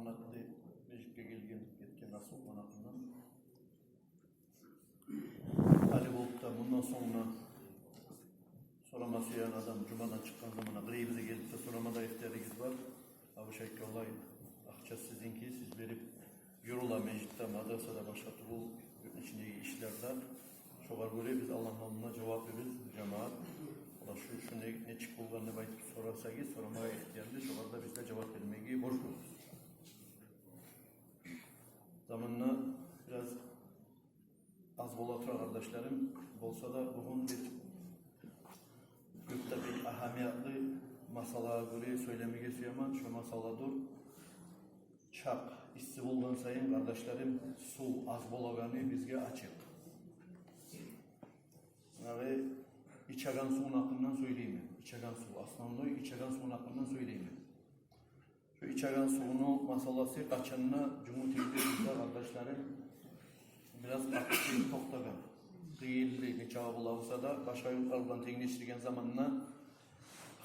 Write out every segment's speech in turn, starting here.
Ahmet'te Mecit'e gitken nasıl onatından Ali olup da bundan sonra suyan adam Cuma'dan çıkan zamana greyimize gelip de soramada iftarımız var. Abi Şeyh Allah'ı akçası sizinki, siz verip yorula Mecit'te, madrasada başka türlü içindeki işlerde şovar göre biz Allah'ın namına cevap veririz cemaat. Ola şu ne çıkıllar ne baytıp sorarsa ki soramaya ihtiyarlı şovarda biz de cevap vermeyi borçluyuz. Zamanla biraz az bolatura kardeşlerim olsa da bugün bir gökte bir ahamiyatlı masalara göre söylemeye suyamam. Şu masaladır. Çak, istivoldan sayın kardeşlerim su az bolagani bizge açık. Ve içegan suyun hakkından söyleyeyim. İçegan su, aslında içegan suyun hakkından söyleyeyim. Şu içegan suyunu masalası kaçanına Cumhuriyet'te bizde kardeşlerim biraz aktif toktagan. Değilli ne cevabı olsa da başka yurtlardan tekleştirgen zamanına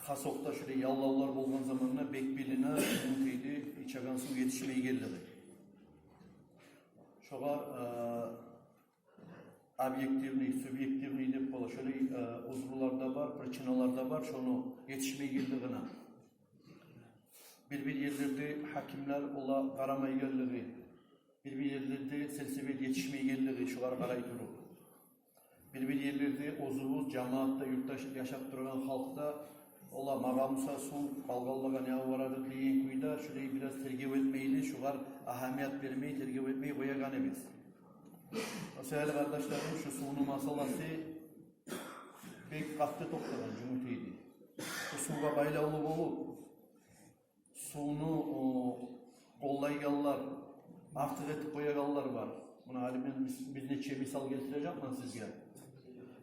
Hasok'ta şöyle yallavlar bulgan zamanına bekbeline Cumhuriyet'te içegan su yetişmeyi geldi. Şoğa obyektivni, subjektivni dep bola. Şöyle uzrularda var, prичиналарда var, şunu yetişmeyi geldiğine. Bir yerlerde hakimler ola qaramay geldiği, bir yerlerde selsebet yetişmeyi geldiği şular qaray durup. Bir yerlerde ozuvuz, cemaatta, yurttaş yaşap duran halkta ola mağamsa su qalqallagan yağı varadı deyin kuyda şöyle biraz tergib etmeyli, şular ahamiyat vermeyi, tergib etmeyi koyagan emes. Değerli kardeşlerim, şu suyun masalası pek katlı toplanan Cumhuriyet'ti. Bu suya baylalı olup, suyunu kollayganlar, artık etip koyaganlar var. Buna halimin bir neçe misal getireceğim ben sizge.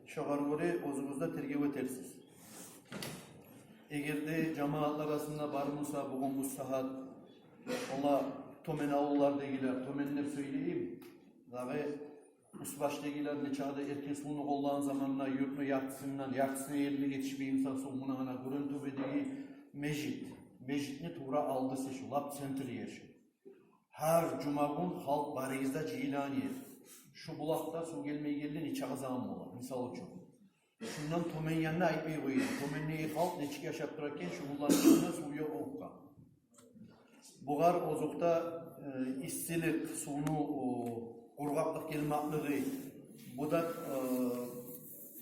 Şoğar göre ozumuzda tergib etersiz. Eğer de cemaatlar arasında barımsa bugün bu saat, ola tomen ağullar degiler, tomenler söyleyeyim. Ve usbaştakiler ne çağda erken suyunu kollanan zamanla yurtunu yaksısına yerine geçişmeyi insan sonuna ana görüntü bedeli Mecit ne tuğra aldı seçi, lap center yer. Her cuma gün halk barayızda cilan yer. Şu bulakta su gelmeye geldi ne çağı zaman olur, misal için. Şundan tomen yanına aytmayı koyuyor. Tomenliği halk neçik yaşap durarken şu bulakta suyu okka. Buğar ozukta istilik suyunu kurgaklık gelmaklığı, bu da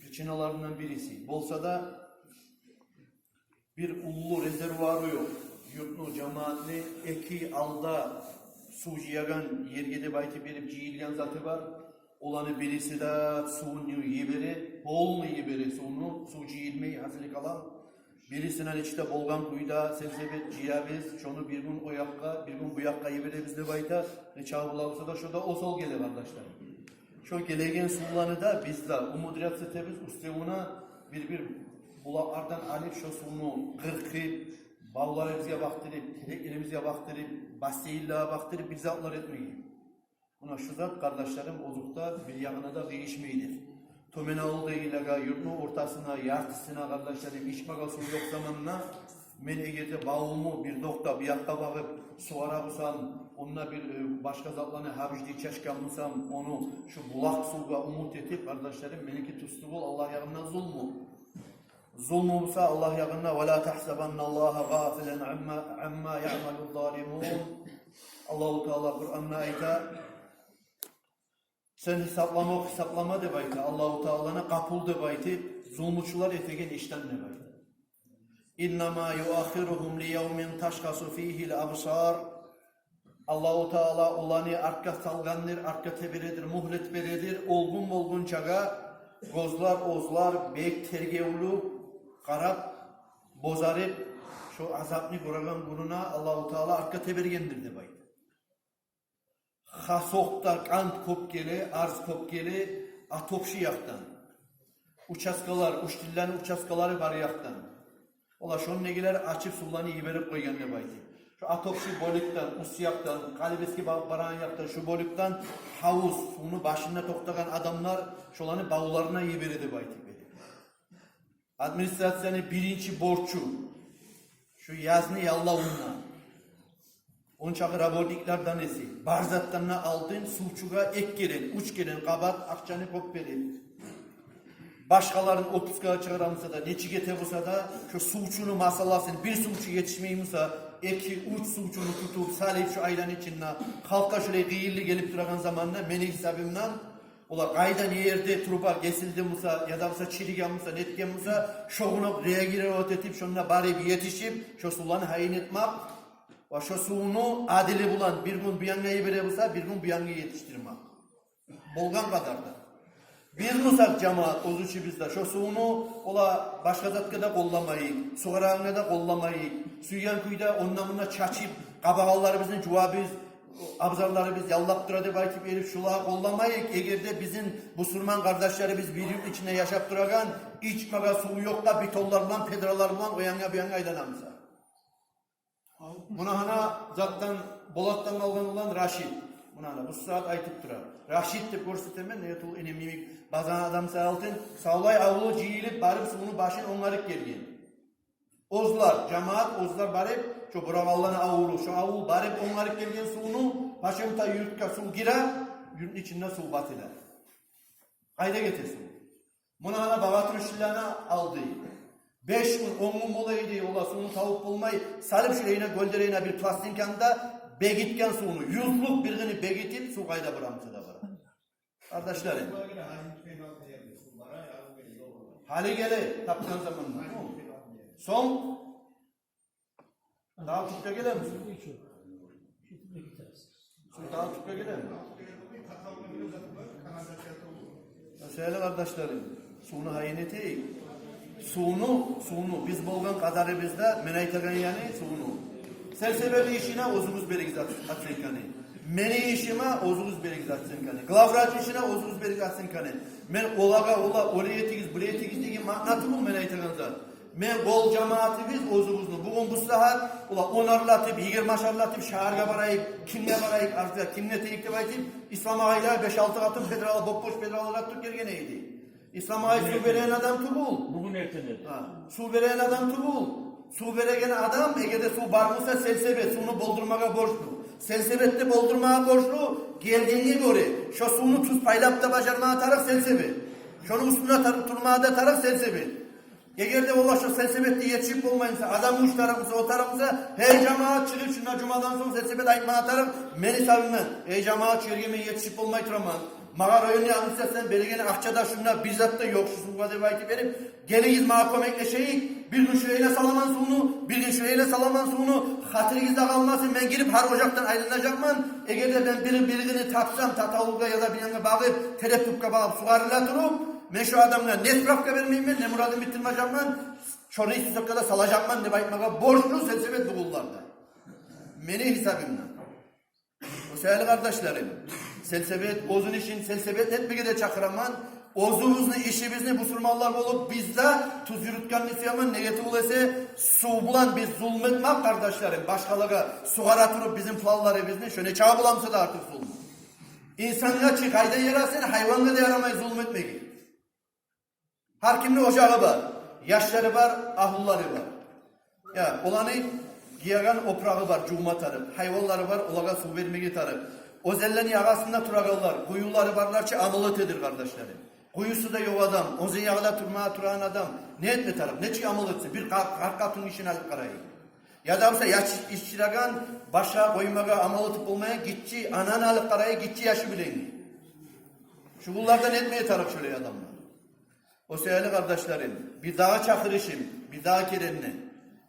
prичиналарından birisi. Bolsa da bir ullu rezervuarı yok. Yurtlu cemaatli eki alda su jiyagan yergede bayti berip jiyilgen zatı var. Olanı birisi de suyunu yiberi, bolunu yiberi suyunu, su jiyilmeyi hazırlık alan. Birisinden içte bolgan kuyda selsebet jiyabiz, şunu bir gün o yakka, bir gün bu yakka yiberi de bayta, ne çağ bulavsa da şurada o sol gelir kardeşler. Şu gelegen sularını da biz de umudriyat setebiz, üstevuna bir bulaklardan alıp şu suyunu kırkıp, bağlarımıza baktırıp, tereklerimize baktırıp, baseyillere baktırıp bize atlar etmeyi. Buna şu zat kardeşlerim ozukta bir yanına da değişmeydir. Tomen ağıldığı ilaga yurtun ortasına, yartısına kardeşlerim içmaka su yok zamanına men egerde bağımı bir dokta bir yakta bakıp su arabısam, onunla bir başka zatlarını habijdi çeşkamlısam onu şu bulak suga umut etip kardeşlerim meniki tustu bol Allah yağına zulmu. Zulmu olsa Allah yağına وَلَا تَحْسَبَنَّ اللّٰهَ غَافِلًا عَمَّا يَعْمَلُ الظَّالِمُونَ Allah-u Teala Kur'an'ına ayta sen hesaplama de bayti. Allah-u Teala'na kapul de bayti. Zulmuşular etegen işten de bayti. İnnemâ yuâkhiruhum liyevmin taşkasu fîhil absar. Allah-u Teala olanı arka salgandır, arka tebiredir, muhlet beredir. Olgun çaga gözler, ozlar, bek tergevlu, karab, bozarıp şu azapni göregen guruna Allah-u Teala arka tebirgendir de bayti. Hasokta kant kopkeli, arz kopkeli, atopşi yaktan. Uçaskalar, uçtillen uçaskaları var yaktan. Ola şunun negiler açıp sularını yiberip koygan ne bayti. Şu atopşi boliktan, usyaktan, kalibeski baran yaktan, şu boliktan havuz, sunu başında toktagan adamlar şolanı bağlarına yiberedi bayti. Administrasyonu birinci borçu, şu yazni yalla unna. On çakı raborniklardan esi. Barzatlarına aldın, suçuğa ek gelin, uç gelin, kabat, akçanı kop verin. Başkaların 30 kağıt çıkaramıza da, neçi gete bulsa da, şu suçunu masalasın, bir suçu yetişmeyimse, eki uç suçunu tutup, salip şu aylan içinde, halka şöyle gıyırlı gelip duran zamanla, meni hesabımdan, ola kaydan yerde truba kesildi musa, ya da musa çirigen musa, netgen musa, şoğunu reagire ötetip, şununla bari bir yetişip, şu sulanı hain etmek, ve şu suunu adili bulan, bir gün bir yangayı bire bulsa, bir gün bir yangayı yetiştirmek. Bolgan kadar da. Bir nusak cemaat ozuçu bizde. Şu suunu ola başka zatkada kollamayı, suğarağına da kollamayı, suyan kuyda onlamına çaçıp, kabağallarımızın cevabız, abzarlarımız yallaptıradı belki verip şulağa kollamayı, eğer de bizim bu Sürman kardeşlerimiz bir yurt içinde yaşap duragan, içmeye suyu yok da bitollarla, pedralarla o yanga bir yanga aylanamıza. Buna hana zattan, Bolat'tan algan olan Raşid. Buna bu saat aytıp durar. Raşid de korsitemen ne yatul enemimik bazan adam sağaltın sağlay avlu ciyilip barıp sunu başın onlarık gelgen. Ozlar cemaat ozlar barıp şu buravallarına avlu şu avul barıp onlarık gelgen sunu başım ta yurtka su girer yurtun içinde su batılar. Kayda getirsin. Buna hana babatın şillana aldı. 5 gün 10 gün olaydı ola sunu tavuk bulmayı sarıp şurayına göldereyine bir plastinkanda begitken sunu, yüzlük birini begitip su kayda bıramsa da var. Kardeşlerim. Hali gele, tapkan zamanla. Son, daha tüpte gelir misin? Daha tüpte gelir mi? Sevgili kardeşlerim, sunu hayineti, sunu, biz bolgan kadarımızda menaytagan yani sunu. Selsebeli işine ozumuz berik atsın kanı. Meni işime ozumuz berik atsın kanı. Glavrat işine ozumuz berik atsın kanı. Men oraya tigiz, buraya tigiz degi maknatı mı menaytaganza. Men gol cemaatimiz ozumuzlu. Bugün bu saat onarlatıp, 20 maşarlatıp, şaharga barayıp, kimle barayıp, artık kimle teyikte baytıp, İslam ağayla 5-6 katın federalı, bokboş federalı Türk gergeneydi. İslam ağayı su veren adam tubul. Bugün ertene. Su veren adam tubul. Su veregen adam eğer de su barmısa selsebet, sunu boldurmaya borçlu. Selsebette boldurmaya borçlu, geldiğine göre, şu sunu tuz paylap da başarmaya taraf selsebet. Şunun üstüne turmaya da taraf selsebet. Eğer de ola şu selsebette yetişip olmayınsa, adam uç tarafımıza, o tarafımıza, hey cemaat çıkıp şuna cumadan sonra selsebet ayıpmaya taraf, meni savunman. Hey cemaat çirgeme yetişip olmayı turaman. Mağar oyunu yanlışsa sen beligene akçada şunlar bizzat da yok şu kadar belki benim geliyiz mahkum ekleşeyi bir gün şurayla salaman sunu bir gün şurayla salaman sunu hatırınızda kalmasın ben girip har ocaktan ayrılacakman eğer de ben birini tapsam tatavulga ya da bir yana bağıp tereddütka bağıp sugarıyla durup ben şu adamla ne sprafka vermeyeyim ben ne muradım bitirmeyecekman şorayı susakada salacakman ne baytmaga borçlu selsebet bu kullarda meni hesabımdan o sevgili kardeşlerim selsebet, ozun işin selsebet etmeye de çakıraman, ozumuzun işimizni bu sürmallar olup bizde tuz yürütken nisyaman negatif olası su bulan biz zulmetmek kardeşlerim. Başkalığa suğara turup bizim falları bizni şöyle çağ bulamsa da artık zulmet. İnsanına çık hayda yarasın, hayvanla da yaramayı zulmetmeyi. Her kimde ocağı var, yaşları var, ahulları var. Ya olanı giyagan oprağı var, cuğma tarıp, hayvanları var, olaga su vermeyi tarıp. O zellenin yağasında turagallar, kuyuları varlar ki amalıtıdır kardeşlerim. Kuyusu da yok adam, o zeyağla turmaya turan adam. Ne etme taraf, ne çi amalıtsı, bir karkatun işini alıp karayı. Ya da olsa yaş işçiragan, başa koymaga amalıtıp olmaya gitçi, anan alıp karayı gitçi yaşı bileni. Şu kullardan etmeye taraf şöyle adamlar. O sevgili kardeşlerim, bir daha çakırışım, bir daha kerenine.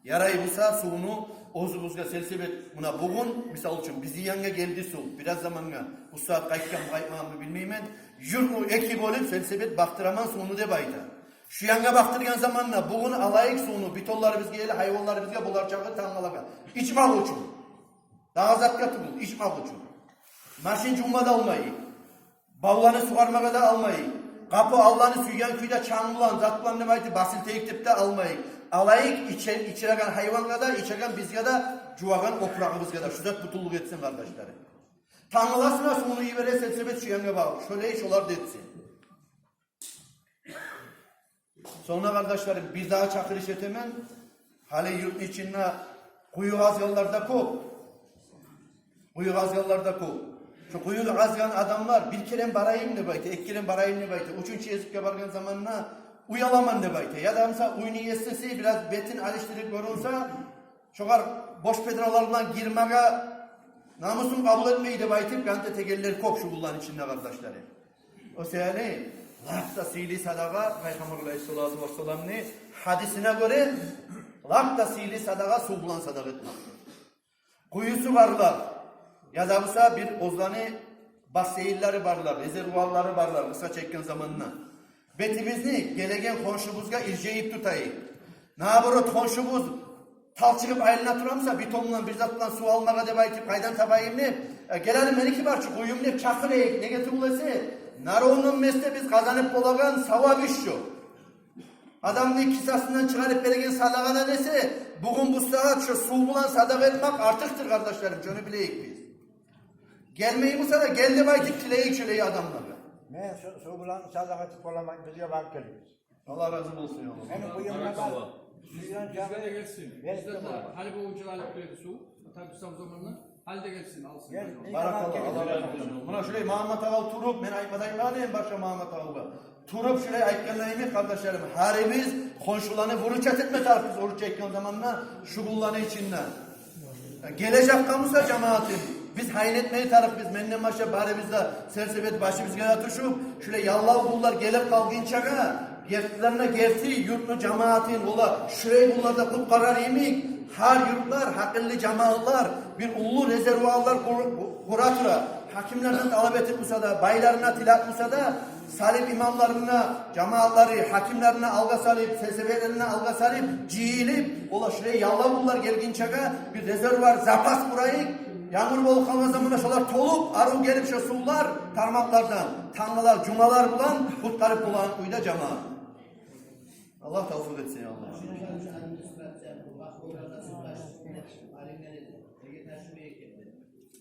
Yarayı bulsa suunu, ozumuzga selsebet buna bugün misal için bizi yanga geldi su biraz zamanla bu saat kayıtmamı bilmeymen yurt ekip olup selsebet baktıraman sunu de bayda. Şu yanga baktırgan zamanla bugün alayık sunu bitolları bizge eli hayvanları bizge bular çakı tanılaga. İçmak uçun. Daha zatkatı bul içmak uçun. Maşin cummada almayı. Bavlanı suarmaga da almayı. Kapı Allah'ını süygen kuyda çanılan zatlarını baydı basil teyiktip de almayı. Alayık içiregan hayvan kadar, içiregan biz kadar, cuvagan oprağımız kadar. Şu zat butulluk etsin kardeşlerim. Tanrılasına sonu iyi vere selsebet şu yenge bağlı. Şöyle iş olar da etsin. Sonra kardeşlerim bir daha çakırış etemen, hali yurt içinde kuyu gaz yollarda kop. Kuyu kazganlarda ku. Şu kuyu kazgan adamlar bir kere barayım ne bayte, iki kere barayım ne bayte. Üçüncü yazıkya bargan zamanına uyalaman ne bayte. Ya da mesela uyunu yestesi biraz betin alıştırıp görünse şokar boş pedralarından girmeye namusun kabul etmeyi baytip gante tegeller kok şu kullan içinde kardeşleri. O seyane lakta sili sadaka Peygamber Aleyhisselatü Vesselam'ın hadisine göre lakta sili sadaka su bulan sadaka etmek. Kuyusu varlar. Ya da olsa bir ozlanı baseyilleri varlar, rezervuarları varlar kısa çekken zamanına. Betimizni gelegen konşumuzga irceyip tutayı. Naburut konşumuz tal çıkıp aylına turamsa bir tonla bir zatla su almağa deba etip kaydan tabayım ne? Gelelim meniki var şu kuyum ne çakır eğik ne getirulesi? Naronun mesle biz kazanıp bolagan savab iş yok. Adamın kisasından çıkarıp belegen sadakada dese bugün bu saat şu su bulan sadaka etmek artıktır kardeşlerim. Şunu bileyik biz. Gelmeyi bu sana geldi baytık çileyik çileyi adamlarla. Ben su bulan sadakati kolamak bize bak geliyoruz. Allah razı olsun ya. Hem bu yanına bak. Bizde de gelsin. Bizde de Halep oyuncular alıp geldi su. Tabii İslam zamanında. Halde gelsin alsın. Barakallah Allah razı olsun. Buna şuraya Muhammed Ağal Turup, ben aymadayım bağlayayım başka Muhammed Ağal'a. Turup şuraya aytkenlerimi kardeşlerim. Harimiz konşulanı vuruç etme tarafız oruç çekken zamanla şu kullanı içinden. Gelecek kamusa cemaatim. Biz hayn etmeyi taraf biz menden başa bari bizde sersebet başımızga yatışıp şöyle yallah kullar gelip kalgınçaga gertlerine gerti yurtlu cemaatin ola şurayı bunlarda kut karar yemek her yurtlar hakilli cemaatlar bir ulu rezervuarlar kuratura hakimlerden talep etip da baylarına tilat da salip imamlarına cemaatları hakimlerine alga salip sesebelerine alga salip cihilip ola şuraya yallah kullar gelginçaga bir rezervuar zapas kurayık. Yağmur bol kalma zamanında şolar tolup, arı gelip şu sular tarmaklardan, tanrılar, cumalar bulan, kutlarıp bulan uyda cemaat. Allah tavfuk etsin ya Allah.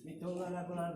Bir tonlara bulan.